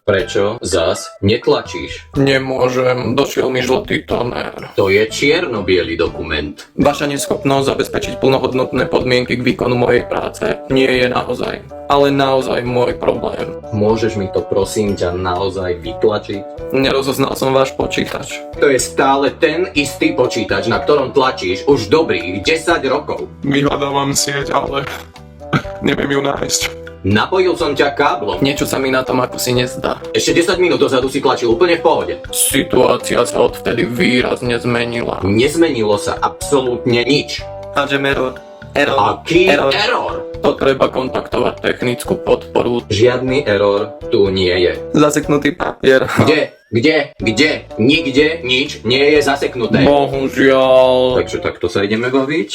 Prečo zas netlačíš? Nemôžem, došiel mi žltý toner. To je čierno-biely dokument. Vaša neschopnosť zabezpečiť plnohodnotné podmienky k výkonu mojej práce nie je naozaj, ale naozaj môj problém. Môžeš mi to prosím ťa naozaj vytlačiť? Nerozoznal som váš počítač. To je stále ten istý počítač, na ktorom tlačíš už dobrých 10 rokov. Vyhľadávam sieť, ale neviem ju nájsť. Napojil som ťa káblom. Niečo sa mi na tom ako si nezdá. Ešte 10 minút dozadu si tlačil úplne v pohode. Situácia sa odvtedy výrazne zmenila. Nezmenilo sa absolútne nič. Hádžem error. Aký error? To treba kontaktovať technickú podporu. Žiadny error tu nie je. Zaseknutý papier. Kde? Nikde nič nie je zaseknuté. Bohužiaľ. Takže takto sa ideme baviť.